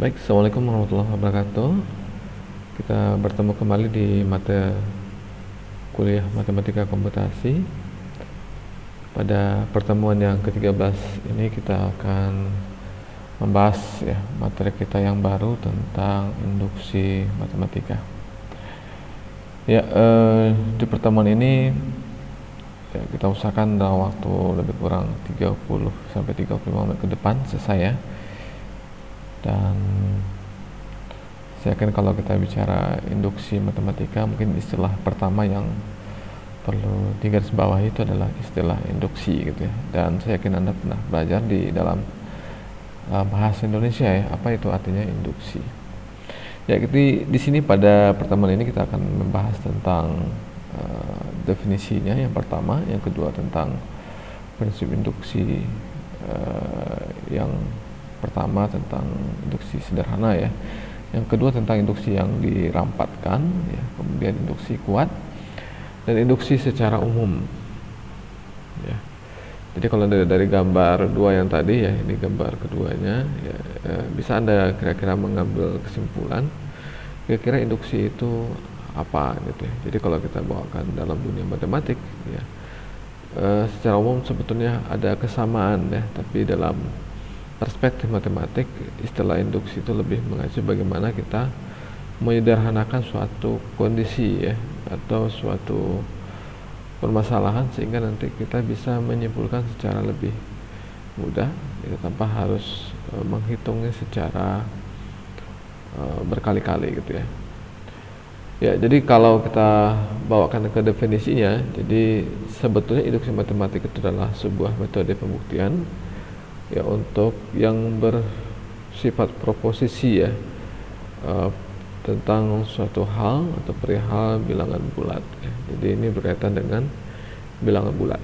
Baik, Assalamualaikum warahmatullahi wabarakatuh. Kita bertemu kembali di mata kuliah Matematika Komputasi. Pada pertemuan yang ke-13 ini kita akan membahas materi kita yang baru tentang induksi matematika. Di pertemuan ini kita usahakan dalam waktu lebih kurang 30 sampai 35 menit ke depan selesai ya. Dan saya yakin kalau kita bicara induksi matematika, mungkin istilah pertama yang perlu digarisbawahi itu adalah istilah induksi gitu ya. Dan saya yakin Anda pernah belajar di dalam bahasa Indonesia ya, apa itu artinya induksi. Ya, di sini pada pertemuan ini kita akan membahas tentang definisinya yang pertama, yang kedua tentang prinsip induksi, yang pertama tentang induksi sederhana ya, yang kedua tentang induksi yang dirampatkan ya, kemudian induksi kuat dan induksi secara umum ya. Jadi kalau dari gambar dua yang tadi ya, ini gambar keduanya ya, bisa Anda kira-kira mengambil kesimpulan kira-kira induksi itu apa gitu ya. Jadi kalau kita bawakan dalam dunia matematik ya, secara umum sebetulnya ada kesamaan ya, tapi dalam perspektif matematik istilah induksi itu lebih mengacu bagaimana kita menyederhanakan suatu kondisi ya, atau suatu permasalahan sehingga nanti kita bisa menyimpulkan secara lebih mudah ya, tanpa harus menghitungnya secara berkali-kali gitu ya. Ya, jadi kalau kita bawakan ke definisinya, jadi sebetulnya induksi matematik itu adalah sebuah metode pembuktian ya untuk yang bersifat proposisi ya, tentang suatu hal atau perihal bilangan bulat ya. Jadi ini berkaitan dengan bilangan bulat.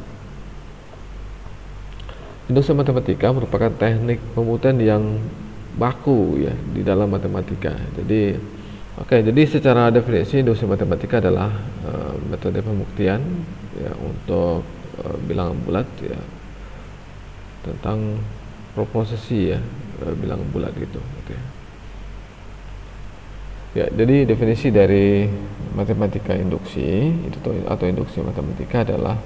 Induksi matematika merupakan teknik pembuktian yang baku ya di dalam matematika. Jadi jadi secara definisi induksi matematika adalah metode pembuktian ya untuk bilangan bulat ya, tentang proposisi ya, bilangan bulat gitu ya. Ya, jadi definisi dari matematika induksi itu atau induksi matematika adalah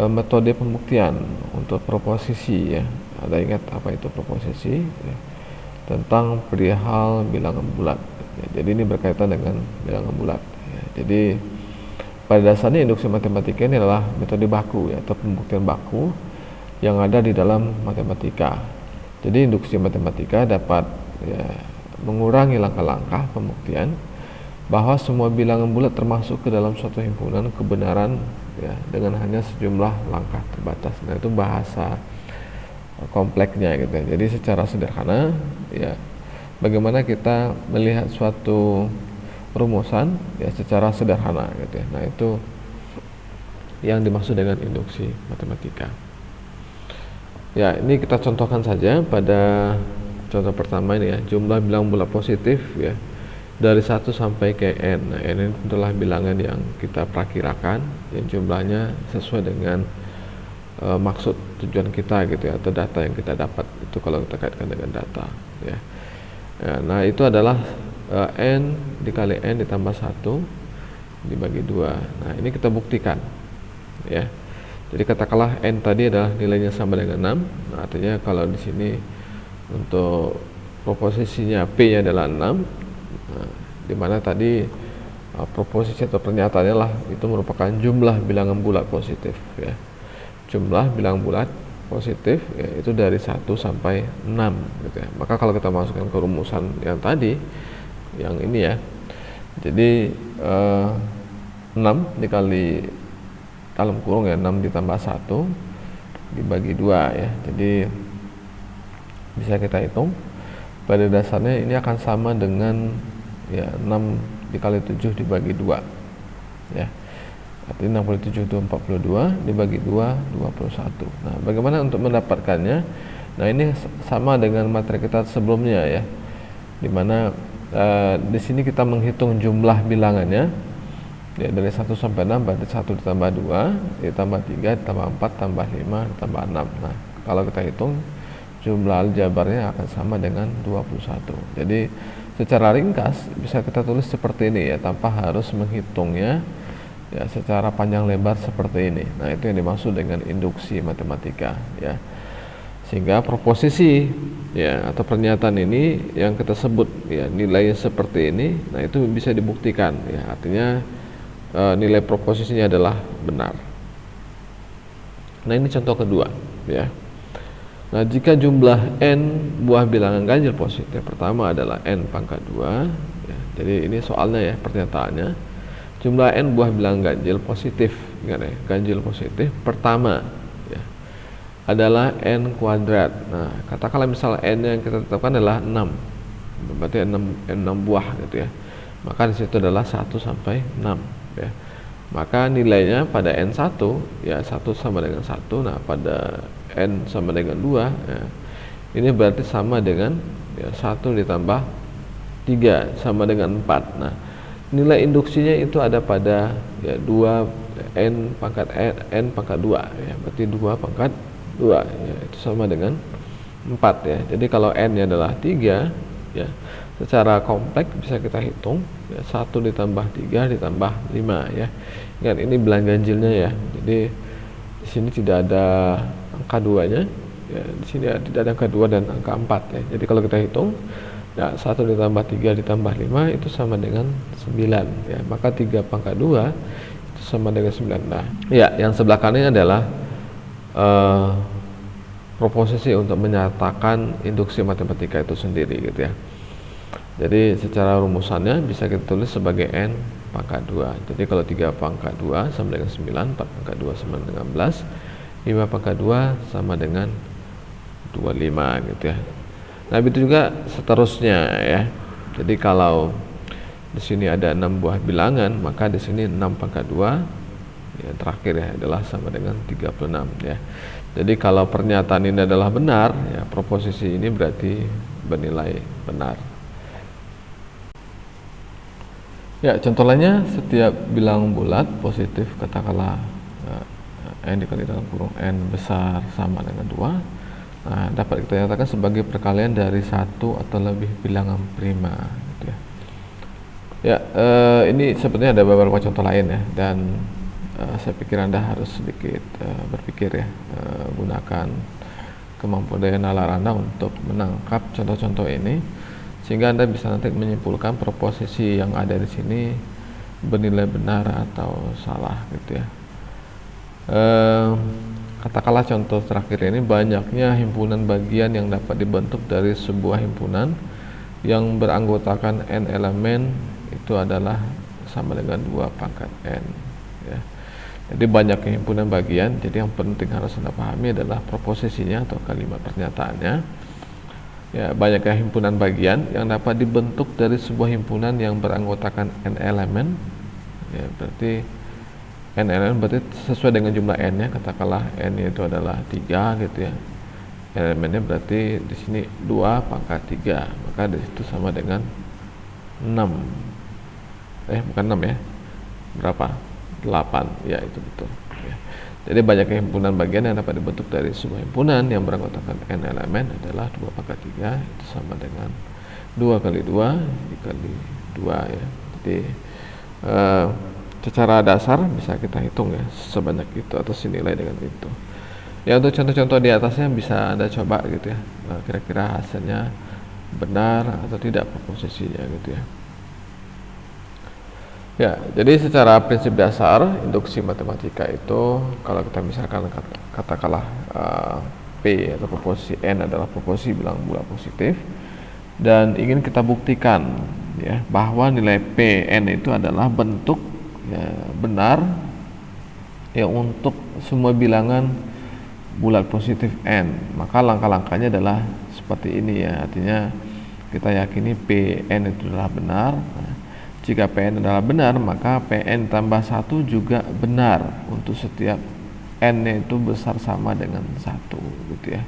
metode pembuktian untuk proposisi ya. Ada ingat apa itu proposisi ya? Tentang perihal bilangan bulat ya. Jadi ini berkaitan dengan bilangan bulat ya. Jadi pada dasarnya induksi matematika ini adalah metode baku ya, atau pembuktian baku yang ada di dalam matematika. Jadi induksi matematika dapat ya, mengurangi langkah-langkah pembuktian bahwa semua bilangan bulat termasuk ke dalam suatu himpunan kebenaran ya, dengan hanya sejumlah langkah terbatas. Nah, itu bahasa kompleksnya gitu ya. Jadi secara sederhana ya, bagaimana kita melihat suatu rumusan ya secara sederhana gitu ya. Nah, itu yang dimaksud dengan induksi matematika. Ya, ini kita contohkan saja pada contoh pertama ini ya, jumlah bilangan bulat positif ya dari 1 sampai ke n. Nah, n ini adalah bilangan yang kita perakirakan yang jumlahnya sesuai dengan maksud tujuan kita gitu ya, atau data yang kita dapat itu kalau kita kaitkan dengan data ya. Nah, itu adalah n dikali n ditambah 1 dibagi 2. Nah, ini kita buktikan ya. Jadi katakanlah n tadi adalah nilainya sama dengan 6. Nah, artinya kalau di sini untuk proposisinya p-nya adalah 6. Nah, di mana tadi proposisi atau pernyataannya lah itu merupakan jumlah bilangan bulat positif ya. Jumlah bilangan bulat positif ya, itu dari 1 sampai 6 gitu ya. Maka kalau kita masukkan ke rumusan yang tadi yang ini ya. Jadi 6 dikali dalam kurung ya, 6 ditambah 1 dibagi 2 ya. Jadi bisa kita hitung pada dasarnya ini akan sama dengan ya 6 dikali 7 dibagi 2 ya. Artinya 67 itu 42 dibagi 2 21. Nah, bagaimana untuk mendapatkannya? Nah, ini sama dengan materi kita sebelumnya ya. Dimana di sini kita menghitung jumlah bilangannya ya, dari 1 sampai 6 berarti 1 ditambah 2 ditambah 3 ditambah 4 tambah 5 ditambah 6. Nah, kalau kita hitung jumlah aljabarnya akan sama dengan 21. Jadi secara ringkas bisa kita tulis seperti ini ya, tanpa harus menghitungnya ya secara panjang lebar seperti ini. Nah, itu yang dimaksud dengan induksi matematika ya. Sehingga proposisi ya atau pernyataan ini yang kita sebut ya nilainya seperti ini, nah itu bisa dibuktikan ya. Artinya nilai proposisinya adalah benar. Nah, ini contoh kedua ya. Nah, jika jumlah n buah bilangan ganjil positif pertama adalah n pangkat 2 ya. Jadi ini soalnya ya, pernyataannya. Jumlah n buah bilangan ganjil positif, ingat ya, ganjil positif pertama ya, adalah n kuadrat. Nah, katakanlah misal n yang kita tetapkan adalah 6, berarti 6 buah gitu ya. Maka di situ adalah 1 sampai 6 ya. Maka nilainya pada n1 ya 1 sama dengan 1. Nah, pada n sama dengan 2 ya, ini berarti sama dengan ya, 1 ditambah 3 sama dengan 4. Nah, nilai induksinya itu ada pada ya 2 n pangkat 2 ya, berarti 2 pangkat 2 ya, itu sama dengan 4 ya. Jadi kalau n nya adalah 3 ya, secara kompleks bisa kita hitung ya, 1 ditambah 3 ditambah 5 ya. Ingat, ini bilangan ganjilnya ya. Jadi di sini tidak ada angka 2-nya ya, di sini tidak ada angka 2 dan angka 4 ya. Jadi kalau kita hitung ya, 1 ditambah 3 ditambah 5 itu sama dengan 9 ya. Maka 3 pangkat 2 itu sama dengan 9. Nah ya, yang sebelah kanan adalah proposisi untuk menyatakan induksi matematika itu sendiri gitu ya. Jadi secara rumusannya bisa kita tulis sebagai n pangkat 2. Jadi kalau 3 pangkat 2 sama dengan 9, 4 pangkat 2 sama dengan 11, 5 pangkat 2 sama dengan 25 gitu ya. Nah, begitu juga seterusnya ya. Jadi kalau di sini ada 6 buah bilangan, maka di sini 6 pangkat 2 ya, terakhir ya adalah sama dengan 36 ya. Jadi kalau pernyataan ini adalah benar ya, proposisi ini berarti bernilai benar. Ya, contoh lainnya, setiap bilang bulat positif katakanlah n dikali dalam kurung n besar sama dengan 2, nah, dapat kita nyatakan sebagai perkalian dari satu atau lebih bilangan prima gitu ya. Ya, ini sebenarnya ada beberapa contoh lain ya, dan saya pikir Anda harus sedikit berpikir ya, gunakan kemampuan daya nalar Anda untuk menangkap contoh-contoh ini, sehingga Anda bisa nanti menyimpulkan proposisi yang ada di sini bernilai benar atau salah gitu ya. Katakanlah contoh terakhir ini, banyaknya himpunan bagian yang dapat dibentuk dari sebuah himpunan yang beranggotakan n elemen itu adalah sama dengan 2 pangkat n ya. Jadi banyak himpunan bagian, jadi yang penting harus Anda pahami adalah proposisinya atau kalimat pernyataannya. Ya, banyaknya himpunan bagian yang dapat dibentuk dari sebuah himpunan yang beranggotakan n elemen ya, berarti n elemen berarti sesuai dengan jumlah n nya, katakanlah n itu adalah 3 gitu ya. Elemennya berarti di sini 2 pangkat 3, maka di situ sama dengan 6. Bukan 6 ya. Berapa? 8. Ya, itu betul. Ya. Jadi banyak himpunan bagian yang dapat dibentuk dari sebuah himpunan yang beranggotakan n elemen adalah 2 pangkat 3, itu sama dengan 2 kali 2 dikali 2 ya. Jadi secara dasar bisa kita hitung ya, sebanyak itu atau senilai dengan itu. Ya, untuk contoh-contoh di atasnya bisa Anda coba gitu ya, kira-kira hasilnya benar atau tidak proposisinya gitu ya. Ya, jadi secara prinsip dasar induksi matematika itu, kalau kita misalkan katakanlah P atau proposisi N adalah proposisi bilangan bulat positif, dan ingin kita buktikan ya bahwa nilai Pn itu adalah bentuk ya, benar ya untuk semua bilangan bulat positif n, maka langkah-langkahnya adalah seperti ini ya. Artinya kita yakini Pn itu adalah benar. Nah, jika Pn adalah benar, maka Pn tambah 1 juga benar untuk setiap n nya itu besar sama dengan 1 gitu ya.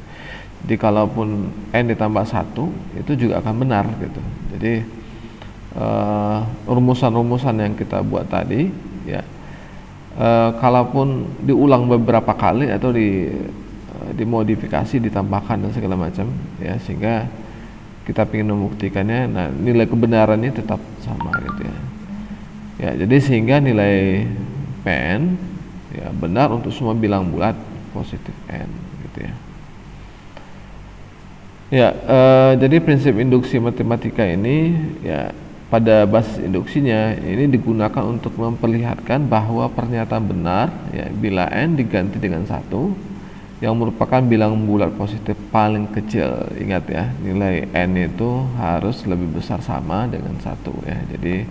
Jadi kalaupun n ditambah 1 itu juga akan benar gitu. Jadi rumusan-rumusan yang kita buat tadi ya, kalaupun diulang beberapa kali atau dimodifikasi, ditambahkan dan segala macam ya, sehingga kita ingin membuktikannya, nah nilai kebenarannya tetap sama gitu ya. Ya, jadi sehingga nilai Pn ya benar untuk semua bilang bulat positif n gitu ya. Ya, jadi prinsip induksi matematika ini ya pada basis induksinya ini digunakan untuk memperlihatkan bahwa pernyataan benar ya bila n diganti dengan 1 yang merupakan bilang bulat positif paling kecil. Ingat ya, nilai n itu harus lebih besar sama dengan 1 ya. Jadi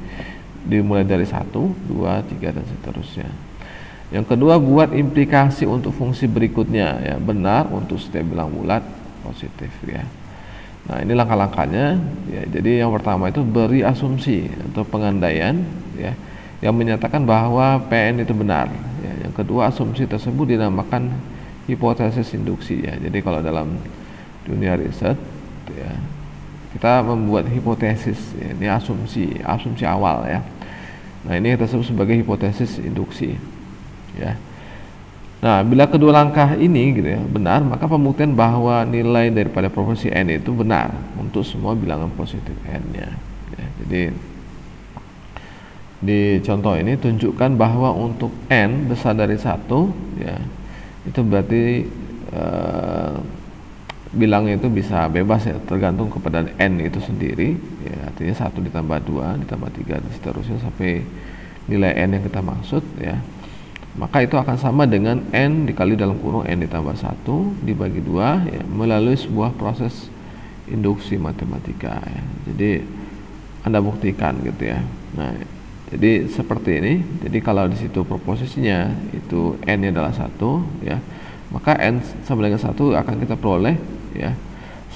dimulai dari 1, 2, 3 dan seterusnya. Yang kedua, buat implikasi untuk fungsi berikutnya ya, benar untuk setiap bilang bulat positif ya. Nah, ini langkah-langkahnya ya. Jadi yang pertama itu beri asumsi atau pengandaian ya yang menyatakan bahwa Pn itu benar ya. Yang kedua, asumsi tersebut dinamakan hipotesis induksi ya. Jadi kalau dalam dunia riset ya, kita membuat hipotesis ya, ini asumsi awal ya. Nah, ini kita sebut sebagai hipotesis induksi ya. Nah, bila kedua langkah ini gitu ya benar, maka pembuktian bahwa nilai daripada proporsi n itu benar untuk semua bilangan positif n-nya. Ya, jadi di contoh ini tunjukkan bahwa untuk n besar dari 1 ya, itu berarti bilangnya itu bisa bebas ya, tergantung kepada n itu sendiri ya, artinya 1 ditambah 2 ditambah 3 dan seterusnya sampai nilai n yang kita maksud ya. Maka itu akan sama dengan n dikali dalam kurung n ditambah 1 dibagi 2 ya, melalui sebuah proses induksi matematika ya. Jadi Anda buktikan gitu ya. Nah, jadi seperti ini. Jadi kalau di situ proposisinya itu n-nya adalah 1 ya, maka n sama dengan 1 akan kita peroleh ya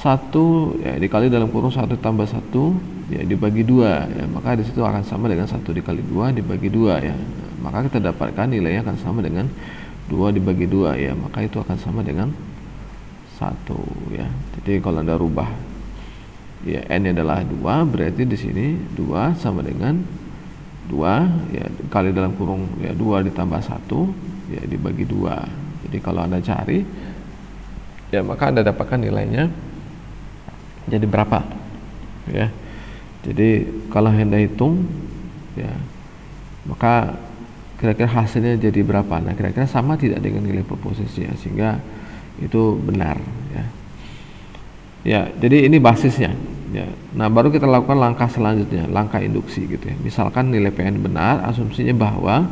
1 ya dikali dalam kurung 1 tambah 1 ya dibagi 2 ya, maka di situ akan sama dengan 1 dikali 2 dibagi 2 ya. Maka kita dapatkan nilainya akan sama dengan 2 dibagi 2 ya, maka itu akan sama dengan 1 ya. Jadi kalau Anda rubah ya n adalah 2, berarti di sini 2 sama dengan 2 ya kali dalam kurung ya 2 ditambah 1 ya dibagi 2. Jadi kalau Anda cari ya, maka Anda dapatkan nilainya jadi berapa ya. Jadi kalau Anda hitung ya, maka kira-kira hasilnya jadi berapa. Nah, kira-kira sama tidak dengan nilai proposisinya, sehingga itu benar ya. Ya, jadi ini basisnya ya. Nah, baru kita lakukan langkah selanjutnya, langkah induksi gitu ya. Misalkan nilai Pn benar, asumsinya bahwa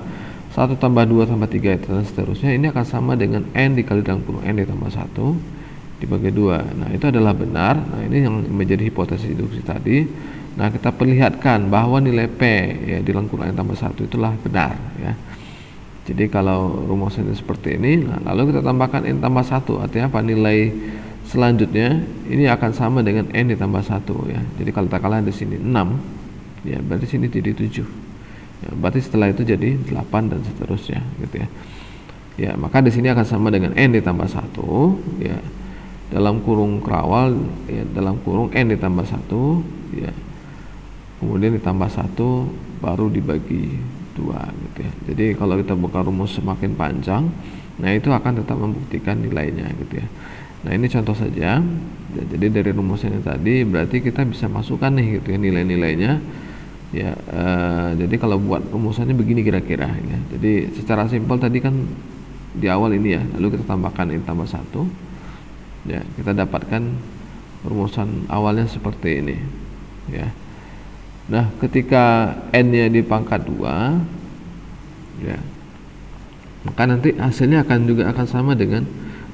1 tambah 2 tambah 3 dan seterusnya ini akan sama dengan n dikali dalam kurung n ditambah 1 dibagi 2. Nah, itu adalah benar. Nah, ini yang menjadi hipotesis induksi tadi. Nah, kita perlihatkan bahwa nilai P ya di dalam kurung n tambah 1 itulah benar ya. Jadi kalau rumusnya seperti ini, nah, lalu kita tambahkan n tambah 1, artinya apa? Nilai selanjutnya ini akan sama dengan n ditambah 1 ya. Jadi kalau katakanlah di sini 6 ya, berarti sini jadi 7 ya, berarti setelah itu jadi 8 dan seterusnya gitu ya. Ya, maka di sini akan sama dengan n ditambah 1 ya dalam kurung kerawal ya, dalam kurung n ditambah 1 ya, kemudian ditambah 1 baru dibagi 2 gitu ya. Jadi kalau kita buka rumus semakin panjang, nah itu akan tetap membuktikan nilainya gitu ya. Nah, ini contoh saja ya, jadi dari rumusnya tadi berarti kita bisa masukkan nih gitu ya nilai-nilainya ya. Jadi kalau buat rumusannya begini kira-kira ya. Jadi secara simpel tadi kan di awal ini ya, lalu kita tambahkan n tambah 1 ya, kita dapatkan rumusan awalnya seperti ini ya. Nah, ketika n-nya di pangkat 2 ya, maka nanti hasilnya juga akan sama dengan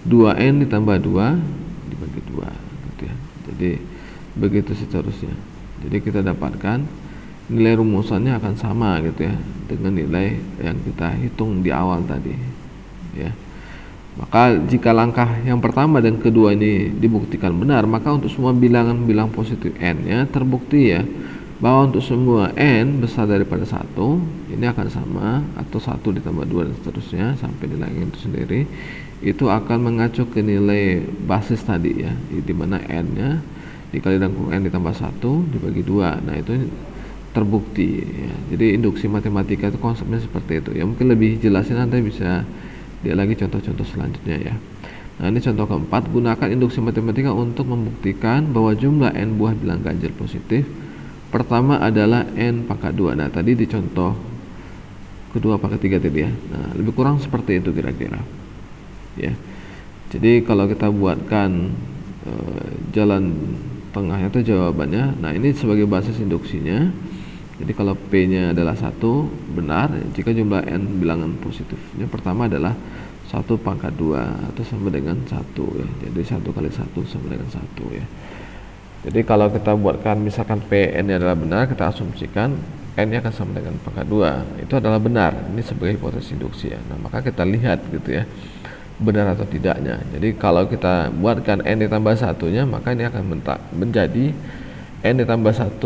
2n ditambah 2 dibagi 2 gitu ya. Jadi begitu seterusnya. Jadi kita dapatkan nilai rumusannya akan sama gitu ya dengan nilai yang kita hitung di awal tadi ya. Maka jika langkah yang pertama dan kedua ini dibuktikan benar, maka untuk semua bilangan positif n-nya terbukti ya bahwa untuk semua n besar daripada 1 ini akan sama, atau 1 ditambah 2 dan seterusnya sampai nilai itu sendiri itu akan mengacu ke nilai basis tadi ya, di mana n-nya dikali dengan kurung n ditambah 1 dibagi 2. Nah, itu terbukti ya. Jadi induksi matematika itu konsepnya seperti itu ya. Mungkin lebih jelasnya nanti bisa lihat lagi contoh-contoh selanjutnya ya. Nah, ini contoh keempat, gunakan induksi matematika untuk membuktikan bahwa jumlah n buah bilang ganjil positif pertama adalah n pangkat 2. Nah, tadi di contoh kedua pangkat 3 tadi ya. Nah, lebih kurang seperti itu kira-kira. Ya. Jadi kalau kita buatkan jalan tengahnya itu jawabannya. Nah, ini sebagai basis induksinya. Jadi kalau P-nya adalah 1 benar jika jumlah n bilangan positifnya pertama adalah 1 pangkat 2 atau sama dengan 1 ya. Jadi 1 kali 1 sama dengan 1 ya. Jadi kalau kita buatkan misalkan Pn adalah benar, kita asumsikan n-nya akan sama dengan pangkat 2. Itu adalah benar. Ini sebagai hipotesis induksi ya. Nah, maka kita lihat gitu ya, benar atau tidaknya. Jadi kalau kita buatkan n ditambah 1-nya, maka ini akan menjadi n ditambah 1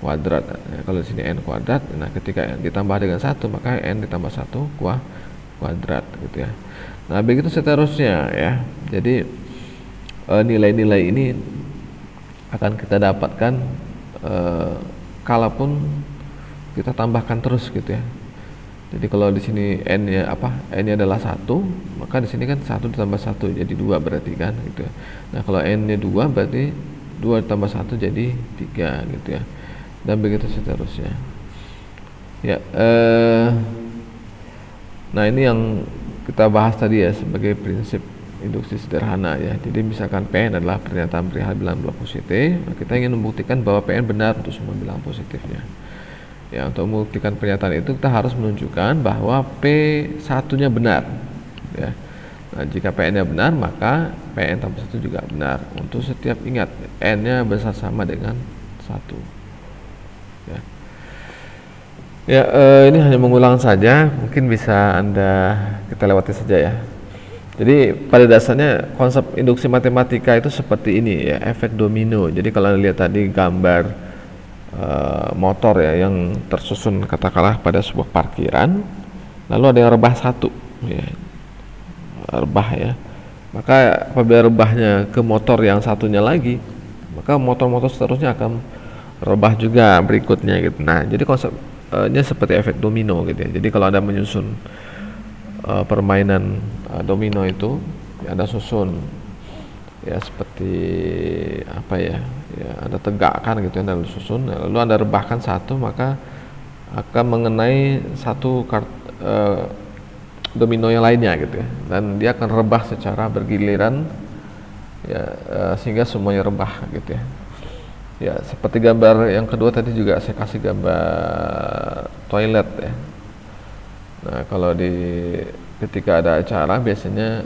kuadrat. Nah, kalau di sini n kuadrat, nah ketika n ditambah dengan 1 maka n ditambah 1 kuadrat gitu ya. Nah, begitu seterusnya ya. Jadi nilai-nilai ini akan kita dapatkan kalaupun kita tambahkan terus gitu ya. Jadi kalau di sini n-nya n-nya adalah 1, maka di sini kan 1 ditambah 1 jadi 2 berarti kan gitu ya. Nah, kalau n-nya 2 berarti 2 ditambah 1 jadi 3 gitu ya. Dan begitu seterusnya ya. Nah, ini yang kita bahas tadi ya sebagai prinsip induksi sederhana ya. Jadi misalkan Pn adalah pernyataan perihal bilangan bulat positif, nah kita ingin membuktikan bahwa Pn benar untuk semua bilangan positifnya ya. Untuk membuktikan pernyataan itu kita harus menunjukkan bahwa P1-nya benar ya. Nah, jika Pn-nya benar maka Pn tambah 1 juga benar untuk setiap, ingat, n-nya besar sama dengan 1 ya. Ini hanya mengulang saja, mungkin bisa kita lewati saja ya. Jadi pada dasarnya konsep induksi matematika itu seperti ini ya, efek domino. Jadi kalau lihat tadi gambar motor ya yang tersusun katakanlah pada sebuah parkiran, lalu ada yang rebah satu ya, rebah ya. Maka apabila rebahnya ke motor yang satunya lagi, maka motor-motor seterusnya akan rebah juga berikutnya gitu. Nah, jadi konsepnya seperti efek domino gitu ya. Jadi kalau Anda menyusun permainan domino itu ya, Anda susun ya seperti apa ya, Anda tegakkan gitu ya, Anda susun, lalu Anda rebahkan satu, maka akan mengenai satu domino yang lainnya gitu ya, dan dia akan rebah secara bergiliran ya, sehingga semuanya rebah gitu ya. Ya, seperti gambar yang kedua tadi juga saya kasih gambar toilet ya. Nah, kalau ketika ada acara biasanya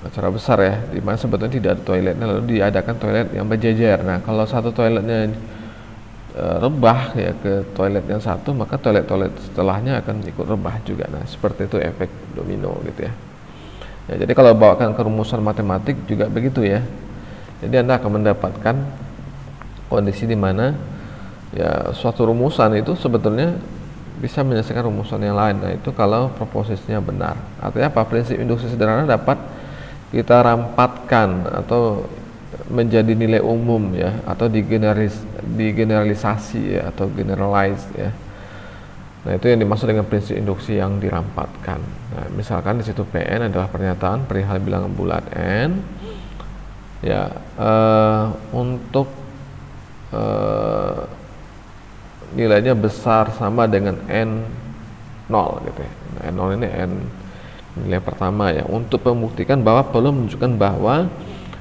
acara besar ya, di mana sebetulnya tidak ada toiletnya, lalu diadakan toilet yang berjejer. Nah, kalau satu toiletnya rebah ya ke toilet yang satu, maka toilet-toilet setelahnya akan ikut rebah juga. Nah, seperti itu efek domino gitu ya. Ya, jadi kalau bawakan ke rumusan matematik juga begitu ya. Jadi Anda akan mendapatkan kondisi di mana ya suatu rumusan itu sebetulnya bisa menyelesaikan rumusan yang lain. Nah, itu kalau proposisinya benar. Artinya apa? Prinsip induksi sederhana dapat kita rampatkan atau menjadi nilai umum ya, atau digeneralisasi ya, atau generalize ya. Nah, itu yang dimaksud dengan prinsip induksi yang dirampatkan. Nah, misalkan di situ Pn adalah pernyataan perihal bilangan bulat n ya, untuk nilainya besar sama dengan n0 gitu ya. Nah, n0 ini n nilai pertama ya, untuk membuktikan bahwa perlu menunjukkan bahwa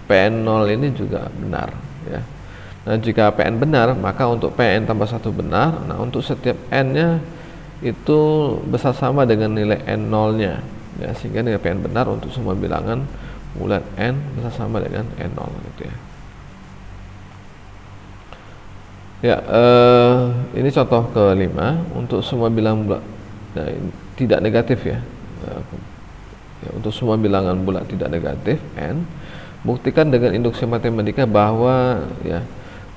Pn0 ini juga benar ya. Nah, jika Pn benar, maka untuk Pn tambah 1 benar. Nah, untuk setiap n-nya itu besar sama dengan nilai n0 nya ya, sehingga nilai Pn benar untuk semua bilangan bulat n besar sama dengan n0 gitu ya. Ya, ini contoh kelima untuk semua bilangan bulat tidak negatif ya. Ya, untuk semua bilangan bulat tidak negatif n, buktikan dengan induksi matematika bahwa ya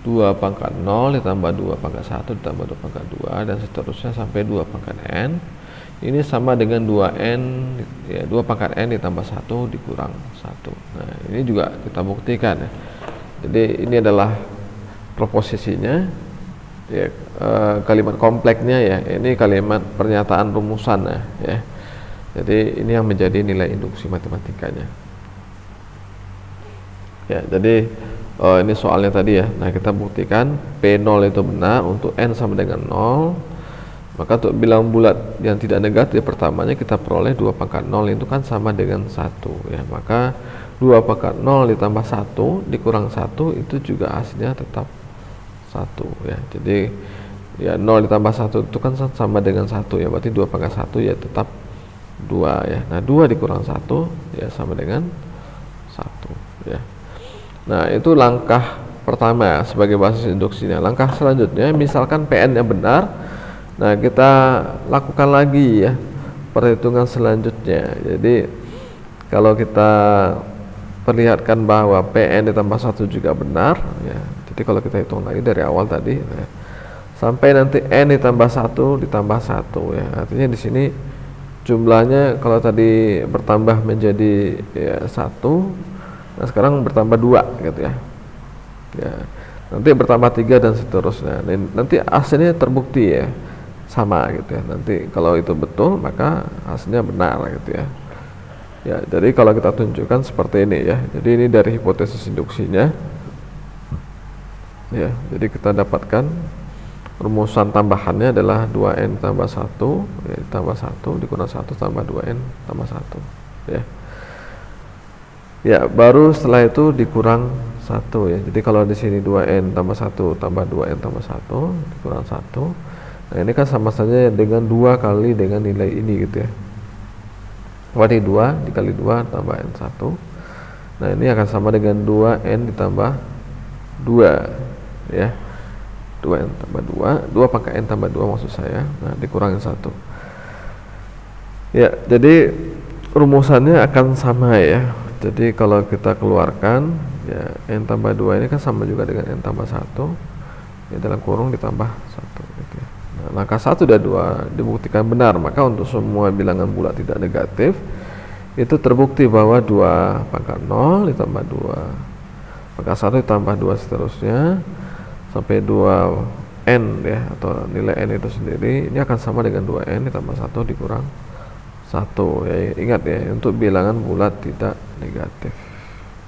2 pangkat 0 ditambah 2 pangkat 1 ditambah 2 pangkat 2 dan seterusnya sampai 2 pangkat n ini sama dengan 2n ya, 2 pangkat n ditambah 1 dikurang 1. Nah, ini juga kita buktikan ya. Jadi ini adalah proposisinya ya, kalimat kompleksnya ya, ini kalimat pernyataan rumusan ya. Jadi ini yang menjadi nilai induksi matematikanya. Ya, jadi ini soalnya tadi ya. Nah, kita buktikan P0 itu benar untuk n sama dengan 0. Maka untuk bilangan bulat yang tidak negatif pertamanya kita peroleh 2 pangkat 0 itu kan sama dengan 1 ya. Maka 2 pangkat 0 ditambah 1 dikurang 1 itu juga hasilnya tetap 1 ya. Jadi ya 0 ditambah 1 itu kan sama dengan 1 ya. Berarti 2 pangkat 1 ya tetap 2 ya. Nah, 2 dikurang 1 ya sama dengan 1 ya. Nah, itu langkah pertama sebagai basis induksinya. Langkah selanjutnya misalkan PN yang benar. Nah, kita lakukan lagi ya perhitungan selanjutnya. Jadi kalau kita perlihatkan bahwa PN ditambah 1 juga benar ya. Jadi kalau kita hitung lagi dari awal tadi ya, sampai nanti N ditambah 1 ditambah 1 ya. Artinya di sini jumlahnya kalau tadi bertambah menjadi ya 1, nah sekarang bertambah 2 gitu ya. Ya. Nanti bertambah 3 dan seterusnya. Nanti hasilnya terbukti ya. Sama gitu ya. Nanti kalau itu betul maka hasilnya benar gitu ya. Ya, jadi kalau kita tunjukkan seperti ini ya. Jadi ini dari hipotesis induksinya. Ya, jadi kita dapatkan rumusan tambahannya adalah 2n tambah 1 ya, tambah 1 dikurang 1 tambah 2n tambah 1 ya. Ya, baru setelah itu dikurang 1 ya. Jadi kalau di sini 2n tambah 1 tambah 2n tambah 1 dikurang 1. Nah, ini kan sama saja dengan 2 kali dengan nilai ini gitu ya. Berarti 2 dikali 2 tambah n1. Nah, ini akan sama dengan 2n ditambah 2 ya. 2n tambah 2, 2 pangkat n tambah 2 maksud saya. Nah, dikurangin 1. Ya, jadi rumusannya akan sama ya. Jadi kalau kita keluarkan ya n tambah 2 ini kan sama juga dengan n tambah 1 ya, dalam kurung ditambah 1 gitu ya. Nah, langkah 1 dan 2 dibuktikan benar, maka untuk semua bilangan bulat tidak negatif itu terbukti bahwa 2 pangkat 0 ditambah 2 pangkat 1 ditambah 2 seterusnya sampai 2n ya, atau nilai n itu sendiri ini akan sama dengan 2n ditambah 1 dikurang 1 ya. Ingat ya, untuk bilangan bulat tidak negatif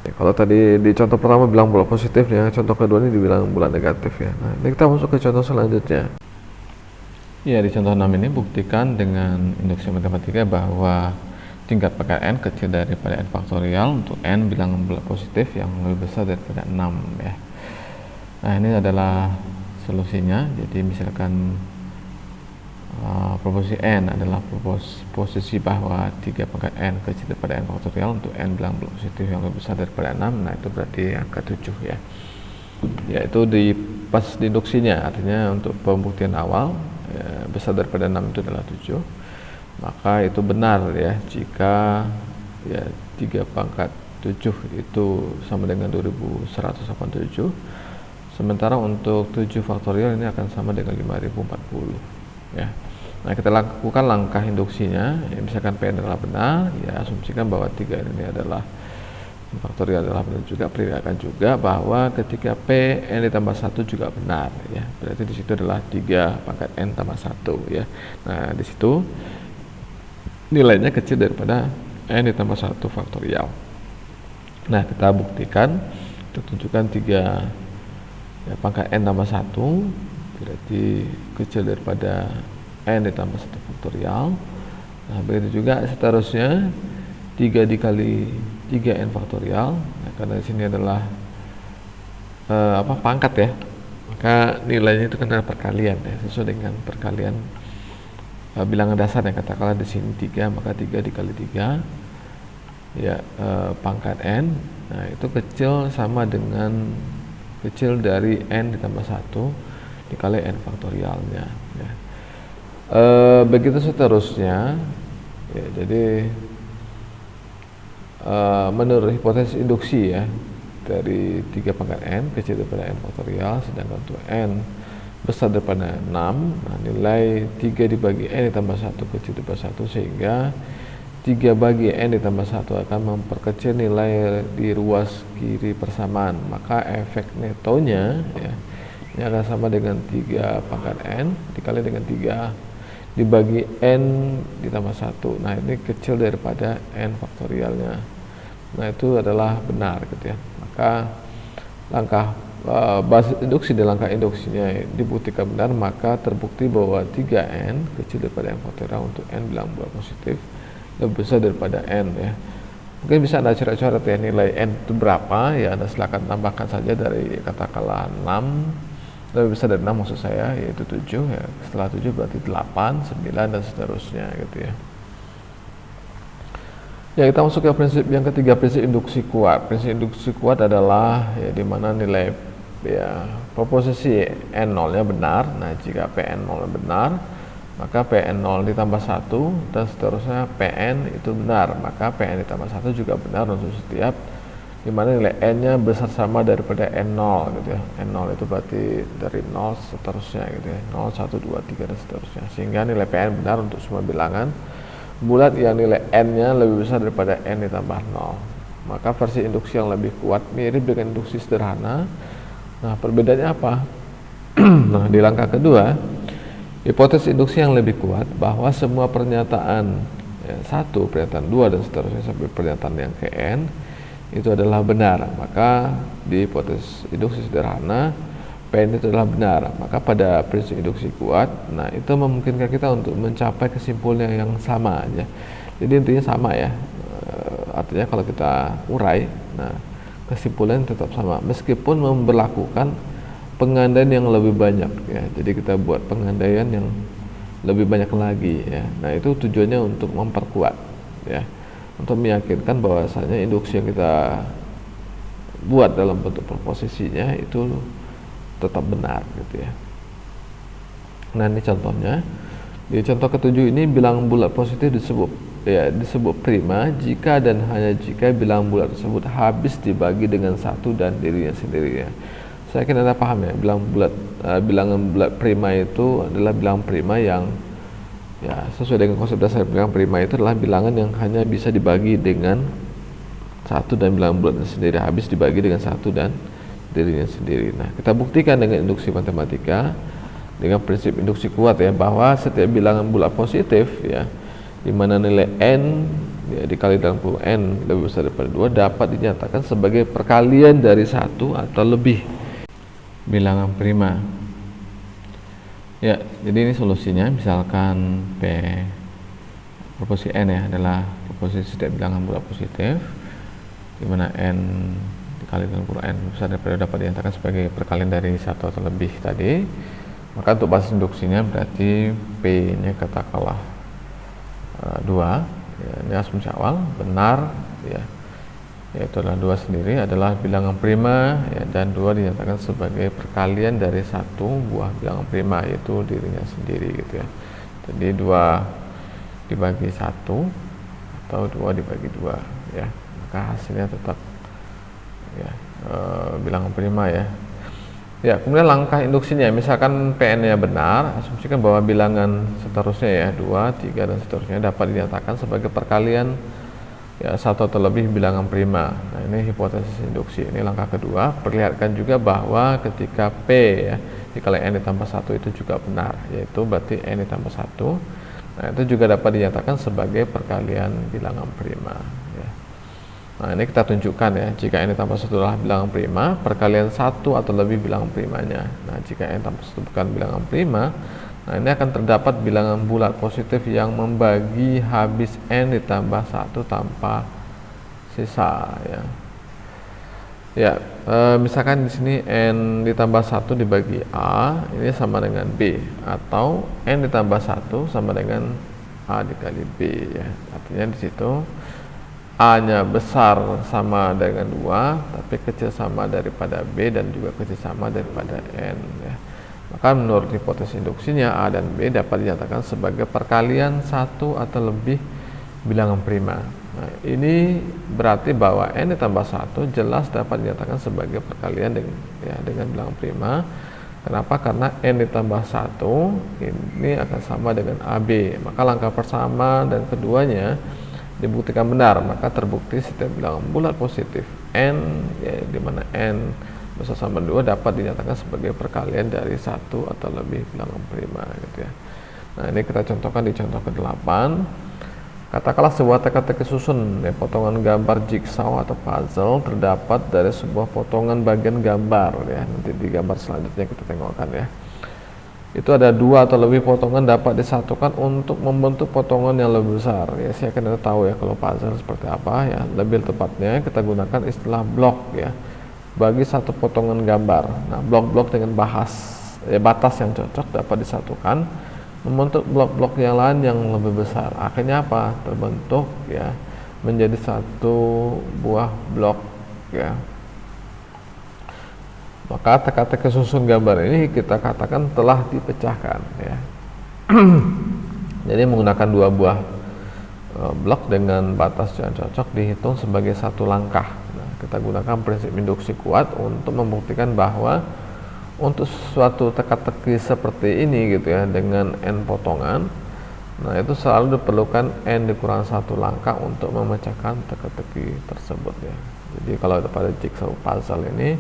ya. Kalau tadi di contoh pertama bilang bulat positif ya, contoh kedua ini dibilang bulat negatif ya. Nah, ini kita masuk ke contoh selanjutnya. Ya, di contoh 6 ini buktikan dengan induksi matematika bahwa tingkat pangkat n kecil daripada n faktorial untuk n bilangan bulat positif yang lebih besar daripada 6 ya. Nah, ini adalah solusinya. Jadi misalkan proporsi n adalah posisi bahwa 3 pangkat n kecil daripada n faktorial untuk n bilangan bulat positif yang lebih besar daripada 6. Nah, itu berarti angka 7 ya. Ya, itu di pas induksinya, artinya untuk pembuktian awal ya, besar daripada 6 itu adalah 7, maka itu benar ya jika ya 3 pangkat 7 itu sama dengan 2187, sementara untuk 7 faktorial ini akan sama dengan 5040 ya. Nah, kita lakukan langkah induksinya ya, misalkan PN adalah benar ya, asumsikan bahwa 3 ini adalah faktorial adalah benar juga, perkirakan juga bahwa ketika P n ditambah 1 juga benar ya. Berarti di situ adalah 3 pangkat n tambah 1 ya. Nah, di situ nilainya kecil daripada n ditambah 1 faktorial. Nah, kita buktikan untuk tunjukkan 3 ya, pangkat n tambah 1 berarti kecil daripada n ditambah 1 faktorial. Nah, begitu juga seterusnya 3 dikali 3n faktorial. Nah, karena di sini adalah pangkat ya, maka nilainya itu kan adalah perkalian ya, sesuai dengan perkalian bilangan dasar yang katakanlah di sini 3, maka 3 dikali 3 ya pangkat n. Nah, itu kecil sama dengan kecil dari n ditambah 1 dikali n faktorialnya ya. Begitu seterusnya ya. Jadi menurut hipotesis induksi ya, dari 3 pangkat n kecil daripada n faktorial, sedangkan untuk n besar daripada 6, nah nilai 3 dibagi n ditambah 1 kecil daripada 1, sehingga 3 bagi n ditambah 1 akan memperkecil nilai di ruas kiri persamaan, maka efek netonya ya, ini akan sama dengan 3 pangkat n dikali dengan 3 dibagi n ditambah 1. Nah, ini kecil daripada n faktorialnya. Nah, itu adalah benar gitu ya. Maka langkah basis induksi dan langkah induksinya dibuktikan benar, maka terbukti bahwa 3n kecil daripada n faktorial untuk n bilang bulat positif lebih besar daripada n ya. Mungkin bisa Anda coret-coret ya, nilai n itu berapa ya, Anda silakan tambahkan saja dari katakanlah 6, lebih besar dari 6 maksud saya, yaitu 7 ya. Setelah 7 berarti 8, 9 dan seterusnya gitu ya. Ya, kita masuk ke prinsip yang ketiga, prinsip induksi kuat. Prinsip induksi kuat adalah ya di mana nilai ya proposisi n0-nya benar. Nah, jika pn0 benar, maka pn0 ditambah 1 dan seterusnya pn itu benar, maka pn ditambah 1 juga benar untuk setiap di mana nilai n-nya besar sama daripada n0 gitu ya. n0 itu berarti dari 0 seterusnya gitu ya. 0, 1, 2, 3 dan seterusnya. Sehingga nilai pn benar untuk semua bilangan bulat yang nilai n-nya lebih besar daripada n ditambah 0. Maka versi induksi yang lebih kuat mirip dengan induksi sederhana. Nah, perbedaannya apa? Nah, di langkah kedua, hipotesis induksi yang lebih kuat bahwa semua pernyataan 1, pernyataan 2 dan seterusnya sampai pernyataan yang ke n itu adalah benar. Maka di hipotesis induksi sederhana PN itu adalah benar. Maka pada prinsip induksi kuat, nah itu memungkinkan kita untuk mencapai kesimpulan yang sama aja. Jadi intinya sama ya. Artinya kalau kita urai, nah kesimpulan tetap sama meskipun memberlakukan pengandaian yang lebih banyak ya. Jadi kita buat pengandaian yang lebih banyak lagi ya. Nah, itu tujuannya untuk memperkuat ya. Untuk meyakinkan bahwasanya induksi yang kita buat dalam bentuk proposisinya itu tetap benar gitu ya. Nah, ini contohnya. Di contoh ketujuh ini bilangan bulat positif disebut prima jika dan hanya jika bilangan bulat tersebut habis dibagi dengan 1 dan dirinya sendiri ya. Saya yakin Anda paham ya, bilangan bulat prima itu adalah bilangan prima yang ya sesuai dengan konsep dasar bilangan prima itu adalah bilangan yang hanya bisa dibagi dengan 1 dan bilangan bulatnya sendiri habis dibagi dengan 1 dan dirinya sendiri. Nah, kita buktikan dengan induksi matematika dengan prinsip induksi kuat ya, bahwa setiap bilangan bulat positif ya di mana nilai n ya, dikali dalam kurung n lebih besar daripada 2 dapat dinyatakan sebagai perkalian dari 1 atau lebih bilangan prima. Ya, jadi ini solusinya. Misalkan P proposisi n ya adalah proposisi setiap bilangan bulat positif di mana n dikali dalam kurung n besar daripada dapat dinyatakan sebagai perkalian dari 1 atau lebih tadi. Maka untuk basis induksinya berarti P nya katakanlah 2 ya, ini asumsi awal benar ya, yaitu adalah 2 sendiri adalah bilangan prima ya, dan 2 dinyatakan sebagai perkalian dari 1 buah bilangan prima yaitu dirinya sendiri gitu ya. Jadi 2 dibagi 1 atau 2 dibagi 2 ya, maka hasilnya tetap ya bilangan prima ya. Ya, kemudian langkah induksinya, misalkan PN-nya benar, asumsikan bahwa bilangan seterusnya ya 2, 3 dan seterusnya dapat dinyatakan sebagai perkalian ya 1 atau lebih bilangan prima. Nah, ini hipotesis induksi. Ini langkah kedua. Perlihatkan juga bahwa ketika P ya dikali n ditambah 1 itu juga benar, yaitu berarti n ditambah 1. Nah, itu juga dapat dinyatakan sebagai perkalian bilangan prima ya. Nah, ini kita tunjukkan ya, jika n ditambah 1 adalah bilangan prima, perkalian 1 atau lebih bilangan primanya. Nah, jika n tambah 1 bukan bilangan prima, nah ini akan terdapat bilangan bulat positif yang membagi habis n ditambah 1 tanpa sisa ya. Ya, misalkan di sini n ditambah 1 dibagi a, ini sama dengan b, atau n ditambah 1 sama dengan a dikali b ya. Artinya di situ A-nya besar sama dengan 2, tapi kecil sama daripada B dan juga kecil sama daripada N ya. Maka menurut hipotesis induksinya A dan B dapat dinyatakan sebagai perkalian 1 atau lebih bilangan prima. Nah, ini berarti bahwa N ditambah 1 jelas dapat dinyatakan sebagai perkalian dengan bilangan prima. Kenapa? Karena N ditambah 1 ini akan sama dengan AB. Maka langkah pertama dan keduanya dibuktikan benar, maka terbukti setiap bilangan bulat positif n ya, di mana n besar sama 2 dapat dinyatakan sebagai perkalian dari 1 atau lebih bilangan prima gitu ya. Nah, ini kita contohkan di contoh ke-8. Katakanlah sebuah teka-teki susun ya, potongan gambar jigsaw atau puzzle terdapat dari sebuah potongan bagian gambar ya. Nanti di gambar selanjutnya kita tengokkan ya. Itu ada 2 atau lebih potongan dapat disatukan untuk membentuk potongan yang lebih besar ya. Saya akan tahu ya kalau puzzle seperti apa ya. Lebih tepatnya kita gunakan istilah blok ya bagi satu potongan gambar. Nah, blok-blok dengan batas yang cocok dapat disatukan membentuk blok-blok yang lain yang lebih besar. Akhirnya apa? Terbentuk ya menjadi satu buah blok ya. Maka teka-teki susun gambar ini kita katakan telah dipecahkan ya. Jadi menggunakan 2 buah blok dengan batas yang cocok dihitung sebagai satu langkah. Nah, kita gunakan prinsip induksi kuat untuk membuktikan bahwa untuk suatu teka-teki seperti ini gitu ya dengan n potongan, nah itu selalu diperlukan n dikurang 1 langkah untuk memecahkan teka-teki tersebut ya. Jadi kalau pada jigsaw puzzle ini,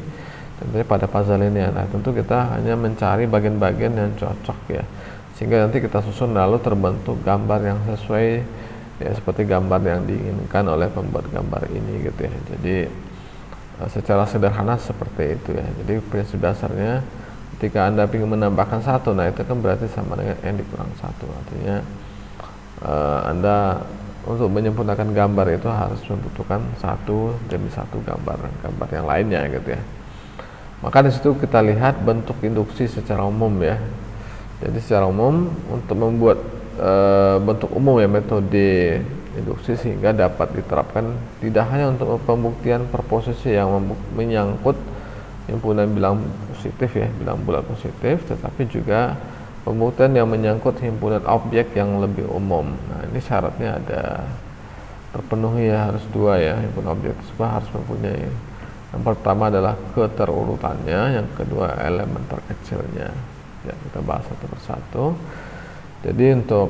tentunya pada puzzle ini ya, nah tentu kita hanya mencari bagian-bagian yang cocok ya, sehingga nanti kita susun lalu terbentuk gambar yang sesuai ya seperti gambar yang diinginkan oleh pembuat gambar ini gitu ya. Jadi secara sederhana seperti itu ya. Jadi prinsip dasarnya ketika Anda ingin menambahkan 1, nah itu kan berarti sama dengan n dikurang 1. Artinya Anda untuk menyempurnakan gambar itu harus membutuhkan 1 demi 1 gambar yang lainnya gitu ya. Maka di situ kita lihat bentuk induksi secara umum ya. Jadi secara umum untuk membuat bentuk umum ya metode induksi sehingga dapat diterapkan tidak hanya untuk pembuktian proposisi yang menyangkut himpunan bilang positif ya, bilang bulat positif, tetapi juga pembuktian yang menyangkut himpunan objek yang lebih umum. Nah, ini syaratnya ada terpenuhi ya, harus 2 ya, himpunan objek tersebut harus mempunyai, yang pertama adalah keterurutannya, yang kedua elemen terkecilnya ya. Kita bahas satu persatu. Jadi untuk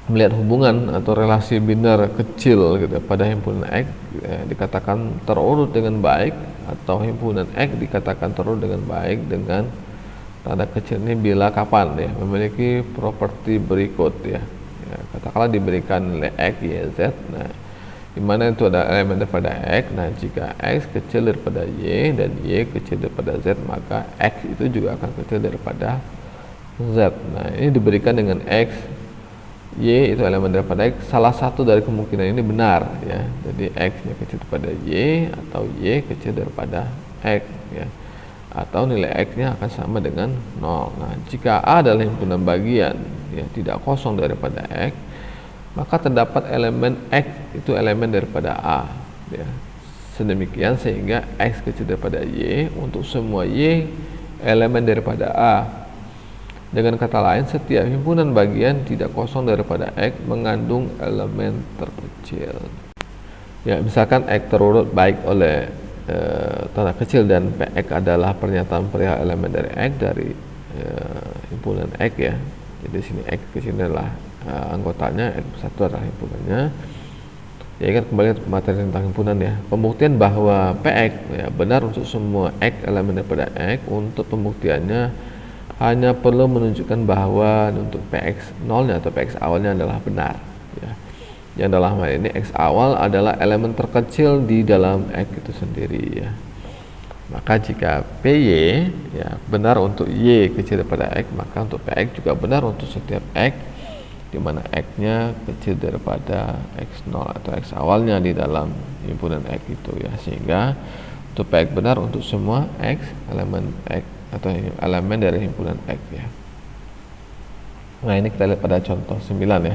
melihat hubungan atau relasi biner kecil gitu pada himpunan X ya, dikatakan terurut dengan baik, atau himpunan X dikatakan terurut dengan baik dengan tanda kecil ini bila kapan ya memiliki properti berikut ya. Katakanlah diberikan nilai X, Y, Z, nah dimana itu ada elemen daripada X. Nah jika X kecil daripada Y dan Y kecil daripada Z, maka X itu juga akan kecil daripada Z. Nah ini diberikan dengan X, Y itu elemen daripada X, salah satu dari kemungkinan ini benar ya. Jadi X nya kecil daripada Y atau Y kecil daripada X ya, atau nilai X nya akan sama dengan 0. Nah jika A adalah himpunan bagian ya tidak kosong daripada X, maka terdapat elemen X itu elemen daripada A ya. Sedemikian sehingga X kecil daripada Y untuk semua Y elemen daripada A. Dengan kata lain, setiap himpunan bagian tidak kosong daripada X mengandung elemen terkecil. Ya, misalkan X terurut baik oleh tanda kecil dan PX adalah pernyataan perihal elemen dari X dari himpunan X ya. Jadi sini X kecil adalah anggotanya, X1 adalah himpunannya. Ya, ingat kembali ke materi tentang himpunan ya. Pembuktian bahwa PX ya benar untuk semua X elemen daripada X, untuk pembuktiannya hanya perlu menunjukkan bahwa untuk PX nolnya atau PX awalnya adalah benar ya. Yang dalam hal ini X awal adalah elemen terkecil di dalam X itu sendiri ya. Maka jika PY ya benar untuk Y kecil daripada X, maka untuk PX juga benar untuk setiap X di mana X-nya kecil daripada X0 atau X awalnya di dalam himpunan X itu ya. Sehingga untuk PX benar untuk semua X elemen X atau elemen dari himpunan X ya. Nah ini kita lihat pada contoh 9 ya.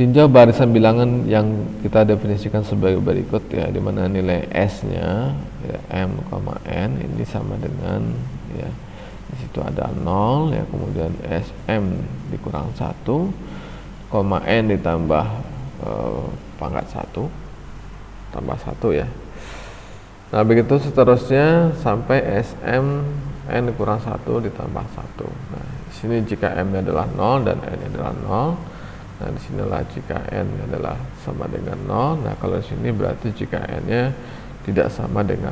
Tinjau barisan bilangan yang kita definisikan sebagai berikut ya, di mana nilai S-nya ya, M, N ini sama dengan ya di situ ada 0 ya, kemudian SM dikurang 1, N ditambah pangkat 1 tambah 1 ya. Nah begitu seterusnya sampai SM N kurang 1 ditambah 1. Nah, di sini jika M nya adalah 0 dan N nya adalah 0. Nah, di sinilah jika N nya adalah sama dengan 0. Nah, kalau di sini berarti jika N nya tidak sama dengan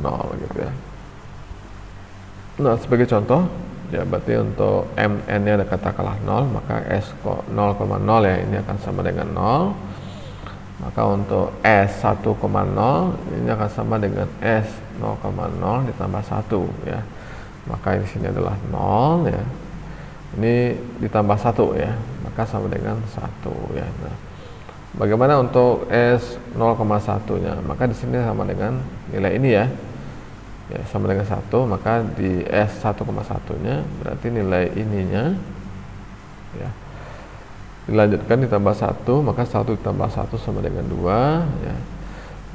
0 gitu ya. Nah, sebagai contoh, Ya, berarti untuk mn nya ada katakanlah 0, maka s 0,0 ya, ini akan sama dengan 0. Maka untuk s 1,0 ini akan sama dengan s 0,0 ditambah 1 ya. Maka di sini adalah 0 ya. Ini ditambah 1 ya, maka sama dengan 1 ya. Nah, bagaimana untuk s 0,1-nya? Maka di sini sama dengan nilai ini ya. Ya, sama dengan 1, maka di s 1,1-nya berarti nilai ininya ya. Dilanjutkan ditambah 1, maka 1 ditambah 1 sama dengan 2 ya.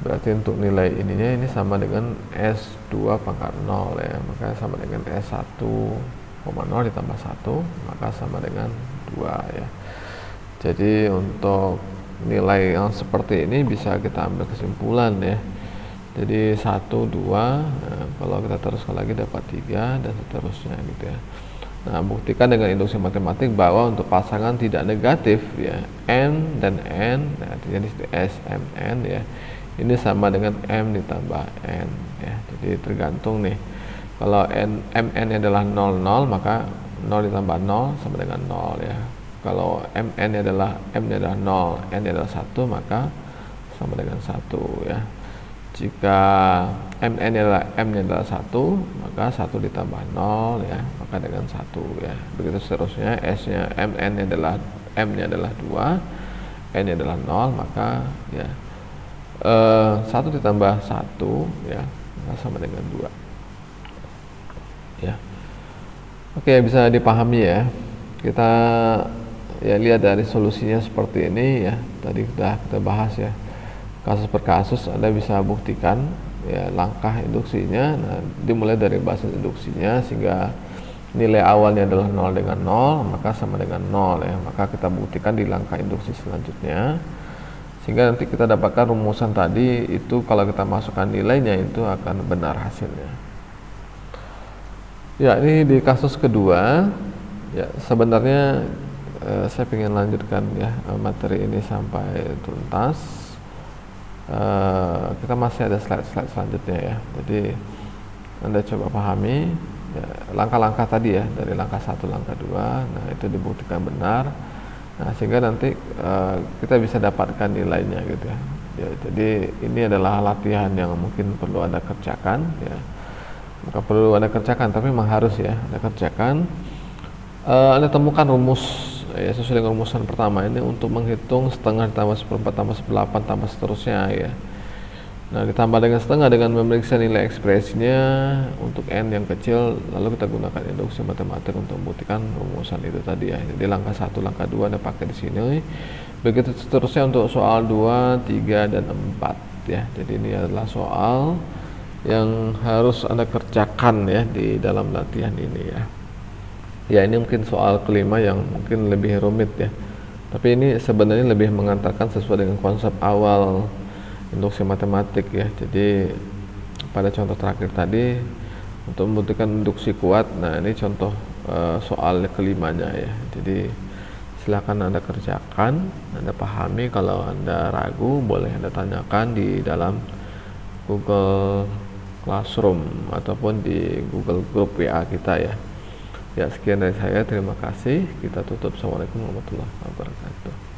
Berarti untuk nilai ininya ini sama dengan S2 pangkat 0 ya. Maka sama dengan S1,0 ditambah 1, maka sama dengan 2 ya. Jadi untuk nilai yang seperti ini bisa kita ambil kesimpulan ya. Jadi 1, 2, nah, kalau kita teruskan lagi dapat 3 dan seterusnya gitu ya. Nah, buktikan dengan induksi matematik bahwa untuk pasangan tidak negatif ya, n dan n, nah jadi S, M, n ya, ini sama dengan m ditambah n ya. Jadi tergantung nih, kalau mn adalah 0, 0, maka 0 ditambah 0 sama dengan 0 ya. Kalau mn adalah m-nya adalah 0, n adalah 1, maka sama dengan 1 ya. Jika mn adalah m-nya adalah 1, maka 1 ditambah 0 ya, maka dengan 1 ya. Begitu seterusnya, s-nya mn adalah m-nya adalah 2, n-nya adalah 0, maka ya 1 ditambah 1 ya, maka sama dengan 2 ya. Oke, bisa dipahami ya. Kita ya lihat dari solusinya seperti ini ya. Tadi sudah kita bahas ya, kasus per kasus Anda bisa buktikan ya langkah induksinya. Nah, dimulai dari basis induksinya sehingga nilai awalnya adalah 0 dengan 0, maka sama dengan 0 ya. Maka kita buktikan di langkah induksi selanjutnya sehingga nanti kita dapatkan rumusan tadi itu, kalau kita masukkan nilainya itu akan benar hasilnya. Ya, ini di kasus kedua ya, sebenarnya saya ingin lanjutkan ya materi ini sampai tuntas. Kita masih ada slide-slide selanjutnya ya. Jadi Anda coba pahami ya, langkah-langkah tadi ya, dari langkah 1, langkah 2. Nah, itu dibuktikan benar. Nah, sehingga nanti kita bisa dapatkan nilainya gitu ya. Ya, jadi ini adalah latihan yang mungkin perlu Anda kerjakan ya. Maka perlu Anda kerjakan, tapi memang harus ya Anda kerjakan. Anda temukan rumus ya, sesuai dengan rumusan pertama ini untuk menghitung setengah ditambah 1/4 tambah 1/8 tambah seterusnya ya. Nah, ditambah dengan setengah dengan memeriksa nilai ekspresinya untuk n yang kecil, lalu kita gunakan induksi matematik untuk membuktikan rumusan itu tadi ya. Jadi langkah 1, langkah 2 Anda pakai di sini. Begitu seterusnya untuk soal 2, 3 dan 4 ya. Jadi ini adalah soal yang harus Anda kerjakan ya di dalam latihan ini ya. Ya, ini mungkin soal kelima yang mungkin lebih rumit ya, tapi ini sebenarnya lebih mengantarkan sesuai dengan konsep awal induksi matematik ya. Jadi pada contoh terakhir tadi untuk membuktikan induksi kuat, nah ini contoh soal kelimanya ya. Jadi silakan Anda kerjakan, Anda pahami. Kalau Anda ragu boleh Anda tanyakan di dalam Google Classroom ataupun di Google Group WA kita ya. Ya, sekian dari saya, terima kasih. Kita tutup. Assalamualaikum warahmatullahi wabarakatuh.